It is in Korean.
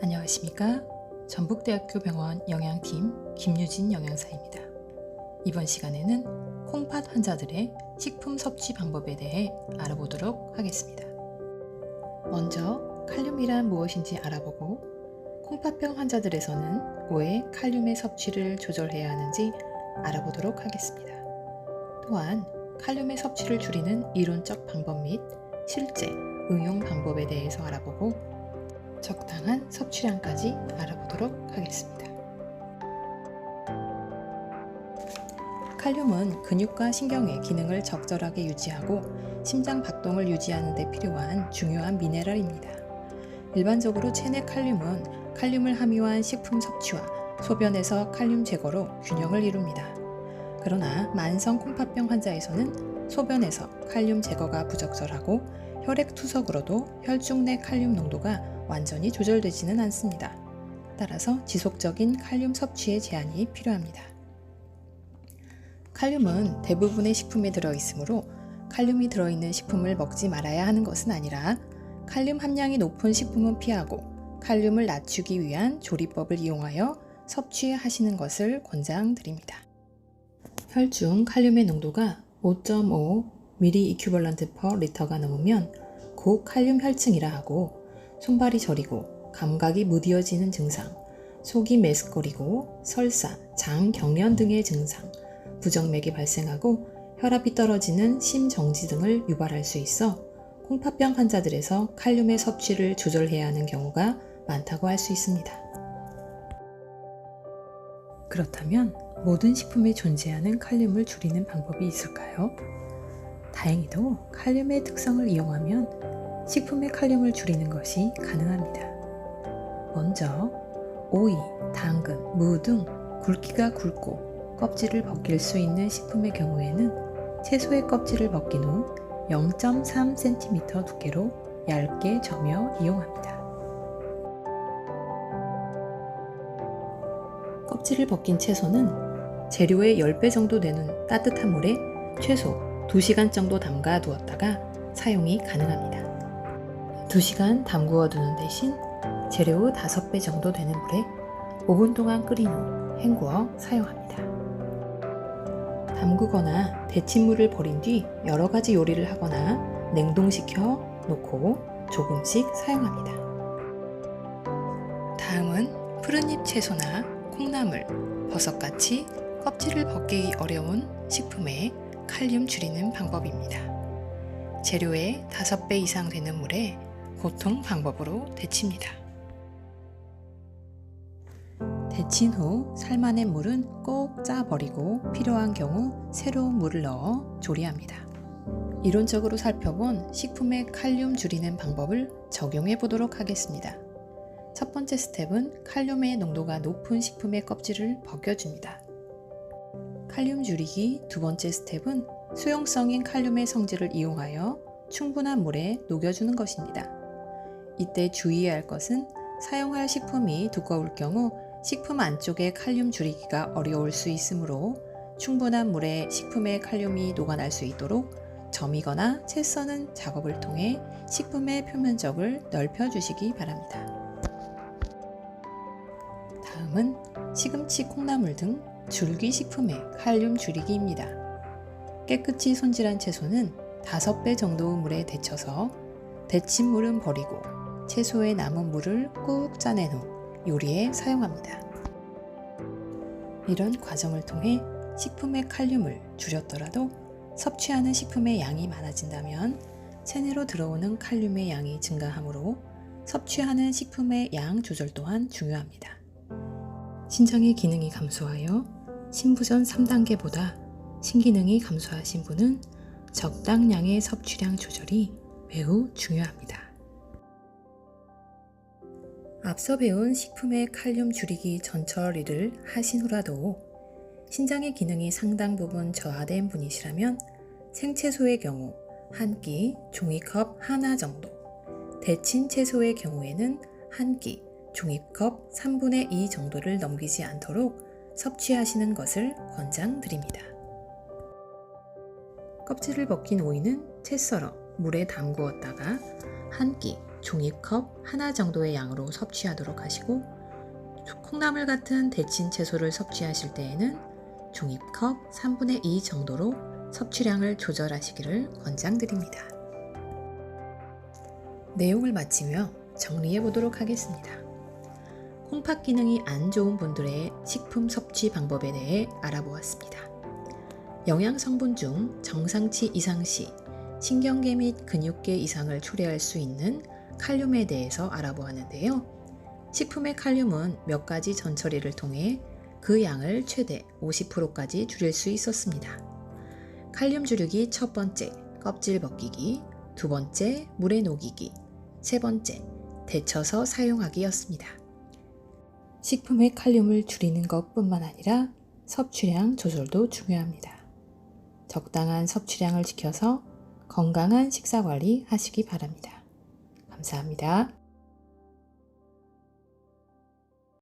안녕하십니까? 전북대학교 병원 영양팀 김유진 영양사입니다. 이번 시간에는 콩팥 환자들의 식품 섭취 방법에 대해 알아보도록 하겠습니다. 먼저 칼륨이란 무엇인지 알아보고 콩팥병 환자들에서는 왜 칼륨의 섭취를 조절해야 하는지 알아보도록 하겠습니다. 또한 칼륨의 섭취를 줄이는 이론적 방법 및 실제 응용 방법에 대해서 알아보고 적당한 섭취량까지 알아보도록 하겠습니다. 칼륨은 근육과 신경의 기능을 적절하게 유지하고 심장 박동을 유지하는 데 필요한 중요한 미네랄입니다. 일반적으로 체내 칼륨은 칼륨을 함유한 식품 섭취와 소변에서 칼륨 제거로 균형을 이룹니다. 그러나 만성 콩팥병 환자에서는 소변에서 칼륨 제거가 부적절하고 혈액 투석으로도 혈중 내 칼륨 농도가 완전히 조절되지는 않습니다. 따라서 지속적인 칼륨 섭취에 제한이 필요합니다. 칼륨은 대부분의 식품에 들어있으므로 칼륨이 들어있는 식품을 먹지 말아야 하는 것은 아니라 칼륨 함량이 높은 식품은 피하고 칼륨을 낮추기 위한 조리법을 이용하여 섭취하시는 것을 권장드립니다. 혈중 칼륨의 농도가 5.5mg/L가 넘으면 고칼륨 혈증이라 하고 손발이 저리고 감각이 무뎌지는 증상, 속이 메스꺼리고 설사, 장 경련 등의 증상, 부정맥이 발생하고 혈압이 떨어지는 심정지 등을 유발할 수 있어 콩팥병 환자들에서 칼륨의 섭취를 조절해야 하는 경우가 많다고 할 수 있습니다. 그렇다면 모든 식품에 존재하는 칼륨을 줄이는 방법이 있을까요? 다행히도 칼륨의 특성을 이용하면 식품의 칼륨을 줄이는 것이 가능합니다. 먼저 오이, 당근, 무 등 굵기가 굵고 껍질을 벗길 수 있는 식품의 경우에는 채소의 껍질을 벗긴 후 0.3cm 두께로 얇게 저며 이용합니다. 껍질을 벗긴 채소는 재료의 10배 정도 되는 따뜻한 물에 최소 2시간 정도 담가 두었다가 사용이 가능합니다. 2시간 담그어 두는 대신 재료의 5배 정도 되는 물에 5분 동안 끓인 후 헹구어 사용합니다. 담그거나 데친 물을 버린 뒤 여러 가지 요리를 하거나 냉동시켜 놓고 조금씩 사용합니다. 다음은 푸른잎 채소나 콩나물, 버섯같이 껍질을 벗기 어려운 식품에 칼륨 줄이는 방법입니다. 재료의 5배 이상 되는 물에 보통 방법으로 데칩니다. 데친 후 삶아낸 물은 꼭 짜버리고 필요한 경우 새로운 물을 넣어 조리합니다. 이론적으로 살펴본 식품의 칼륨 줄이는 방법을 적용해 보도록 하겠습니다. 첫 번째 스텝은 칼륨의 농도가 높은 식품의 껍질을 벗겨줍니다. 칼륨 줄이기 두 번째 스텝은 수용성인 칼륨의 성질을 이용하여 충분한 물에 녹여주는 것입니다. 이때 주의해야 할 것은 사용할 식품이 두꺼울 경우 식품 안쪽에 칼륨 줄이기가 어려울 수 있으므로 충분한 물에 식품의 칼륨이 녹아날 수 있도록 점이거나 채 써는 작업을 통해 식품의 표면적을 넓혀주시기 바랍니다. 다음은 시금치, 콩나물 등 줄기식품의 칼륨 줄이기입니다. 깨끗이 손질한 채소는 5배 정도 물에 데쳐서 데친 물은 버리고 채소에 남은 물을 꾹 짜낸 후 요리에 사용합니다. 이런 과정을 통해 식품의 칼륨을 줄였더라도 섭취하는 식품의 양이 많아진다면 체내로 들어오는 칼륨의 양이 증가하므로 섭취하는 식품의 양 조절 또한 중요합니다. 신장의 기능이 감소하여 신부전 3단계보다 신기능이 감소하신 분은 적당량의 섭취량 조절이 매우 중요합니다. 앞서 배운 식품의 칼륨 줄이기 전처리를 하신 후라도 신장의 기능이 상당 부분 저하된 분이시라면 생채소의 경우 한 끼 종이컵 하나 정도, 데친 채소의 경우에는 한 끼 종이컵 3분의 2 정도를 넘기지 않도록 섭취하시는 것을 권장드립니다. 껍질을 벗긴 오이는 채 썰어 물에 담그었다가 한 끼 종이컵 하나 정도의 양으로 섭취하도록 하시고, 콩나물 같은 데친 채소를 섭취하실 때에는 종이컵 3분의 2 정도로 섭취량을 조절하시기를 권장드립니다. 내용을 마치며 정리해 보도록 하겠습니다. 콩팥 기능이 안 좋은 분들의 식품 섭취 방법에 대해 알아보았습니다. 영양 성분 중 정상치 이상 시 신경계 및 근육계 이상을 초래할 수 있는 칼륨에 대해서 알아보았는데요. 식품의 칼륨은 몇 가지 전처리를 통해 그 양을 최대 50%까지 줄일 수 있었습니다. 칼륨 줄이기 첫 번째, 껍질 벗기기, 두 번째, 물에 녹이기, 세 번째, 데쳐서 사용하기였습니다. 식품의 칼륨을 줄이는 것뿐만 아니라 섭취량 조절도 중요합니다. 적당한 섭취량을 지켜서 건강한 식사 관리 하시기 바랍니다. 감사합니다.